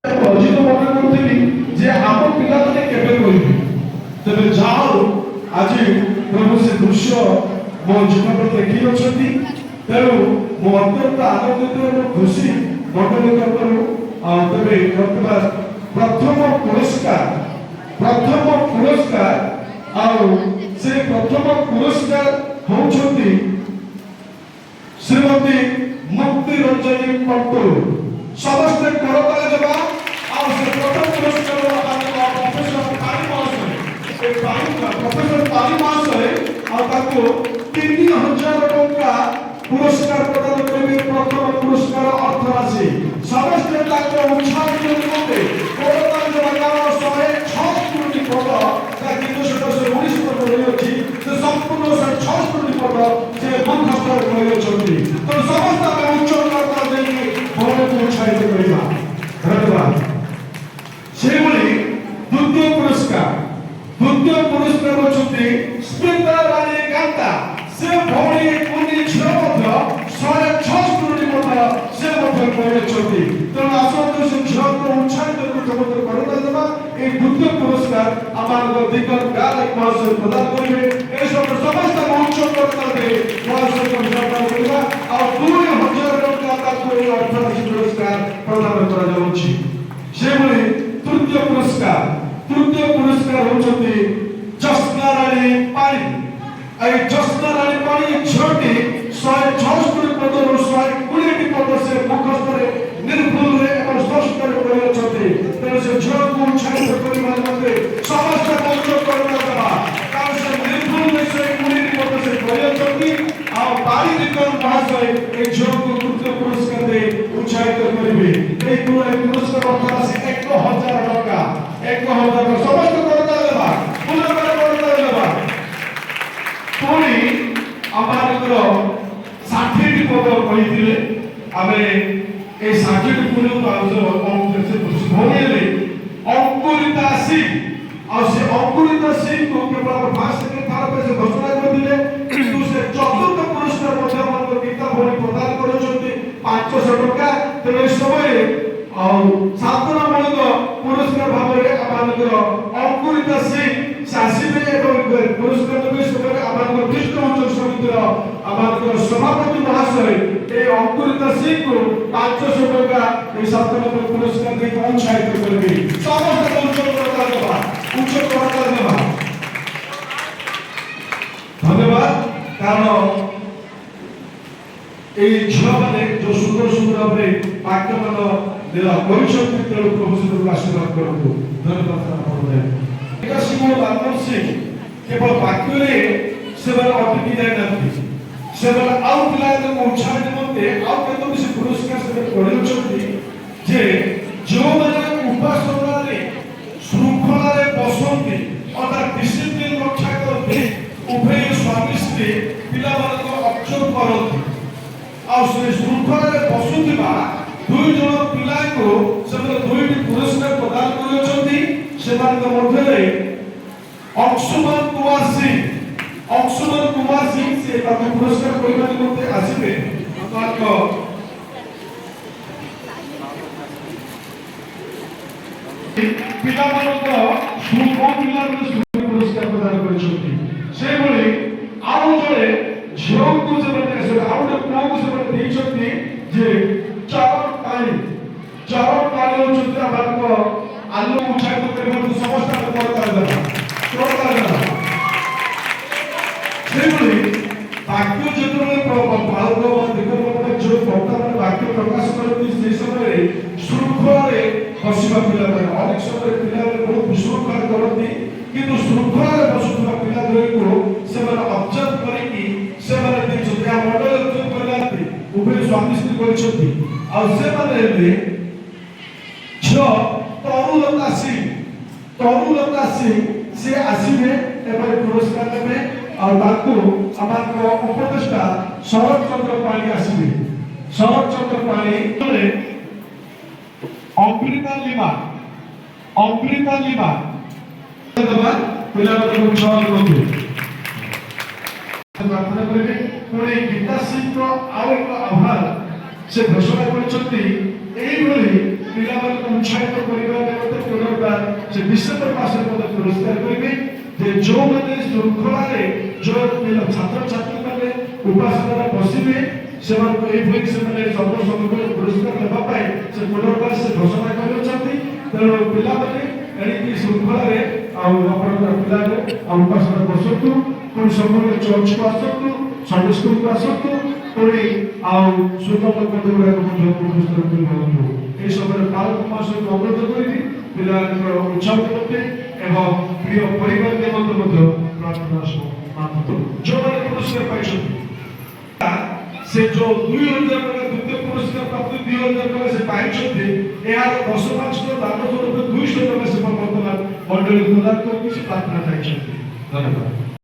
ଅଜିତ ମନେ କରୁଥିଲି ଯେ ଆମ ପିଲାମାନେ କେବେ କରିବେ। ତେବେ ଯାହା ହଉ ଆଜି ପ୍ରଭୁ ସେ ଦୃଶ୍ୟ ମୋ ଜୀବନରେ ଦେଖି ଅଛନ୍ତି। ତେଣୁ ମୁଁ ଅତ୍ୟନ୍ତ ଆନନ୍ଦିତ ଏବଂ ଖୁସି ମଣ୍ଡଳୀ ତରଫରୁ ତେବେ ବର୍ତ୍ତମାନ ପ୍ରଥମ ପୁରସ୍କାର ଆଉ ସେ ପ୍ରଥମ ପୁରସ୍କାର ହେଉଛନ୍ତି ଶ୍ରୀମତୀ ମୁକ୍ତି ରଞ୍ଜନୀ କଣ୍ଟୁର। ସମସ୍ତେ କରତାଳି ଦେବା ଆଉ ସେ ପ୍ରଥମ ପୁରସ୍କାର ପ୍ରଫେସର ପାଣି ମହାଶୟ ପ୍ରଫେସର ପାଣି ମହାଶୟ ଆଉ ତାକୁ 3000 ଟଙ୍କା ପୁରସ୍କାର ପ୍ରଦାନ କରିବେ। ପ୍ରଥମ ପୁରସ୍କାର ଅର୍ଥ ରାଶି ସମସ୍ତେ ତାଙ୍କ ଉତ୍ସାହ ନିମନ୍ତେ କରତାଳି ଦେବା। କାରଣ 166ଟି ପଦ ତା ଗୀତ ସେ 19 ପଦ ରହିଅଛି। ସେ ସମ୍ପୂର୍ଣ୍ଣ 166ଟି ପଦ ସେ ମୁଖସ୍ଥରେ ରହିଅଛନ୍ତି। ତେଣୁ ସମସ୍ତେ ଆମେ ଉଚ୍ଚ କରତାଳି ଦେଇକି ଭଗବାନଙ୍କୁ ଉତ୍ସାହିତ କରିବା। ଧନ୍ୟବାଦ। ସେହିଭଳି ଦ୍ୱିତୀୟ ପୁରସ୍କାର ହେଉଛନ୍ତି ସ୍ମିତା ରାଣୀ କାନ୍ତା। ସେ ଭଉଣୀ କୁନି ଝିଅ ମଧ୍ୟ 166ଟି ପଦ ସେ ମଧ୍ୟ କହିଅଛନ୍ତି। ତେଣୁ ଆସନ୍ତୁ ସେ ଝିଅକୁ ଉତ୍ସାହିତ ସମସ୍ତେ କରତାଳି ଦେବା। এই দ্বিতীয় পুরস্কার আমাদের দিগন্ত গায়ক মহাশয় প্রদান করবে। এই সমস্ত উচ্চ করতালে মহাশয়কে সম্মান করা আর 2000 টাকা তাকে এই অর্থরাশি পুরস্কার প্রদান করা যাচ্ছে। সেভাবে তৃতীয় পুরস্কার হচ্ছে জ্যোৎস্না রানী পাড়ি। এই জ্যোৎস্না রানী পাড়ি ঝিଅଟି 166 পদରୁ 120টি পদ ସେ ମୁଖସ୍ଥରେ ନିର୍ଭୁଲରେ ଏବଂ ସ୍ପଷ୍ଟରେ କହିଅଛନ୍ତି। ତେଣୁ ସେ ଝିଅକୁ ଉତ୍ସାହିତ କରିବା ନିମନ୍ତେ ସମସ୍ତେ ମଞ୍ଚ କରତାଳି ଦେବା। କାରଣ ସେ ନିର୍ଭୁଲରେ 120ଟି ପଦ ସେ କହିଅଛନ୍ତି। ଆଉ ପାଳି ଦିଗନ୍ତ ମହାଶୟ ଏ ଝିଅକୁ ତୃତୀୟ ପୁରସ୍କାର ଦେଇ ଉତ୍ସାହିତ କରିବେ। এই পুরস্কার অর্ଥ ରାଶି 1000 ଟଙ୍କା। 1000 ସମସ୍ତେ କରତାଳି ଦେବା। କରତାଳି ଦେବା। ପୁଣି ଆମର 60ଟି ପଦ କହିଥିଲେ। ଆମେ এই 60টি পুরো ভরিয়ে অঙ্কুরিতা সিং আর সে অঙ্কুরিতা সিং को केवल फास्ट के थार पे से घोषणा करथिले। কিন্তু সে চতুর্থ পুরস্কার মধ্যে আমাদের গীতা ভরি প্রদান করছন্তি 500 টাকা। তেনে সময়ে সাধনামূলক পুরস্কার ভাবে আমাদের অঙ্কুরিতা সিং শাসিবে এবং পুরস্কার দেবে। সময়ে আমাদের কৃষ্ণ উচ্চ সমিতির আমাদের সভাপতি মহাশয় এই অঙ্কুরিতা সিং को 500 টাকা এই সাধনামূলক পুরস্কার দিয়ে উৎসাহিত করবে। সমস্ত উচ্চ করতালি দেবা। ধন্যবাদ। কারণ এই ঝিଅ মানে যে সুন্দর ভাবে পাঠ্যমান দেওয়া କହିଛନ୍ତି। ତେଣୁ ପ୍ରଭୁ ସେମାନଙ୍କୁ ଆଶୀର୍ବାଦ କରନ୍ତୁ। ଧନ୍ୟବାଦ ଆପଣଙ୍କୁ। ସିଂହ ବାମନ ସିଂ କେବଳ ବାକ୍ୟରେ ସେମାନେ ଅଟକି ଯାଇନାହାନ୍ତି। ସେମାନେ ଆଉ ପିଲାମାନଙ୍କୁ ଉତ୍ସାହ ନିମନ୍ତେ ଆଉ କେତୋଟି ସେ ପୁରସ୍କାର ସେମାନେ କରିଛନ୍ତି ଯେ ଯେଉଁମାନେ ଉପାସନାରେ ଶୃଙ୍ଖଳାରେ ବସନ୍ତି ଅର୍ଥାତ୍ ଡିସିପ୍ଲିନ ରକ୍ଷା କରନ୍ତି ଉଭୟ ସ୍ୱାମୀ ସ୍ତ୍ରୀ ପିଲାମାନଙ୍କୁ ଅବଜର୍ଭ କରନ୍ତି। ଆଉ ସେ ଶୃଙ୍ଖଳାରେ ବସୁଥିବା 2 ଜଣ ପିଲାଙ୍କୁ ସେମାନେ 2ଟି ପୁରସ୍କାର ପ୍ରଦାନ କରିଛନ୍ତି। ସେମାନଙ୍କ ମଧ୍ୟରେ ଅଂଶୁମାନ କୁମାର ସିଂ ସେ ତାଙ୍କୁ ପୁରସ୍କାର କରିବା ନିମନ୍ତେ ଆସିବେ। ପିଲାମାନଙ୍କ ପୁରସ୍କାର ପ୍ରଦାନ କରିଛନ୍ତି। ସେଭଳି ଆଉ ଜଣେ ଝିଅଙ୍କୁ ସେମାନେ ଆଉ ଗୋଟେ ପୁଅକୁ ସେମାନେ ଦେଇଛନ୍ତି ଯେ ଚରଣ ପାଣି ହେଉଛନ୍ତି ଆମର ଆଲୁ ଉତ୍ସାହିତ କରିବାକୁ ସମସ୍ତେ କରତାଳି ଦେବା। ସେଭଳି ବାକ୍ୟ ଯେତେବେଳେ ବକ୍ତାମାନେ ବାକ୍ୟ ପ୍ରକାଶ କରନ୍ତି ସେ ସମୟରେ ଶୃଙ୍ଖଳାରେ ବସିବା ପିଲାମାନେ ଅନେକ ସମୟରେ ପିଲାମାନେ ବହୁତ ବିଶୃଙ୍ଖଳା କରନ୍ତି। କିନ୍ତୁ ଶୃଙ୍ଖଳାରେ ବସୁଥିବା ପିଲା ଦ୍ୱୟଙ୍କୁ ସେମାନେ ଅବଜର୍ଭ କରିକି ସେମାନେ ଦେଇଛନ୍ତି। ଏହା ମଣ୍ଡଳ କରିନାହାନ୍ତି ଉଭୟ ସ୍ୱାମୀ ସ୍ତ୍ରୀ କରିଛନ୍ତି। ଆଉ ସେମାନେ ହେଲେ ଝିଅ ତରୁଲତା ସିଂ ସେ ଆସିବେ ଏବଂ ପୁରସ୍କାର ଦେବେ। ଆଉ ତାଙ୍କୁ ଆମର ଉପଦେଷ୍ଟା ଶରତ ଚନ୍ଦ୍ର ପାଣି ଆସିବେ। ଶରତ ଚନ୍ଦ୍ର ପାଣି ଅମ୍ରିତା ଲିମା ପିଲାମାନଙ୍କୁ ଉତ୍ସାହ କରନ୍ତୁ। ପ୍ରାର୍ଥନା କରିବେ। ପୁଣି ଗୀତା ସିଂଙ୍କ ଆଉ ଏକ ଆହ୍ୱାନ ସେ ଘୋଷଣା କରିଛନ୍ତି। এইভাবে ପିଲାମାନଙ୍କୁ ଉତ୍ସାହିତ କରିବା ନିମନ୍ତେ ପୁନର୍ବାର ସେ ଡିସେମ୍ବର ମାସରେ ମଧ୍ୟ ପୁରସ୍କାର କରିବେ ଯେ ଯେଉଁମାନେ ଶୃଙ୍ଖଳାରେ ଯେଉଁ ଛାତ୍ରଛାତ୍ରୀମାନେ ଉପାସନାରେ ବସିବେ ସେମାନଙ୍କୁ ଏଇଭଳି ସେମାନେ ସର୍ବସମ୍ମୁଖରେ ପୁରସ୍କାର ଦେବା ପାଇଁ ସେ ପୁନର୍ବାର ସେ ଘୋଷଣା କରିଛନ୍ତି। ତେଣୁ ପିଲାମାନେ ଏଣିକି ଶୃଙ୍ଖଳାରେ ଆଉ ଆପଣଙ୍କର ପିଲାମାନେ ଉପାସନା ବସନ୍ତୁ, ପୁଣି ସବୁବେଳେ ଚର୍ଚ୍ଚକୁ ଆସନ୍ତୁ, ସଣ୍ଡେ ସ୍କୁଲକୁ ଆସନ୍ତୁ, ପୁଣି ଆଉ ସୁନ୍ଦର ଗୁଡ଼ାକ ମଧ୍ୟ ପୁରସ୍କାର ହୁଅନ୍ତୁ। এই সময় পালক মাসকে অনুরোধ করি পিলাଙ୍କର ଉତ୍ସାହ ନିମନ୍ତେ ଏବଂ ପ୍ରିୟ ପରିବାର ନିମନ୍ତେ ମଧ୍ୟ ପ୍ରାର୍ଥନା ମାଧ୍ୟମ ଯେଉଁମାନେ ପୁରସ୍କାର ପାଇଛନ୍ତି ସେ ଯେଉଁ 2000 ଟଙ୍କା ଦ୍ୱିତୀୟ ପୁରସ୍କାର ପ୍ରାପ୍ତ 2000 ଟଙ୍କା ସେ ପାଇଛନ୍ତି ଏହାର 10,500 ଦାନ ସ୍ୱରୂପ 200 ଟଙ୍କା ସେ ବର୍ତ୍ତମାନ ମଣ୍ଡଳୀ ପ୍ରଦାନ କରିକି ସେ ପ୍ରାର୍ଥନା ପାଇଛନ୍ତି। ଧନ୍ୟବାଦ।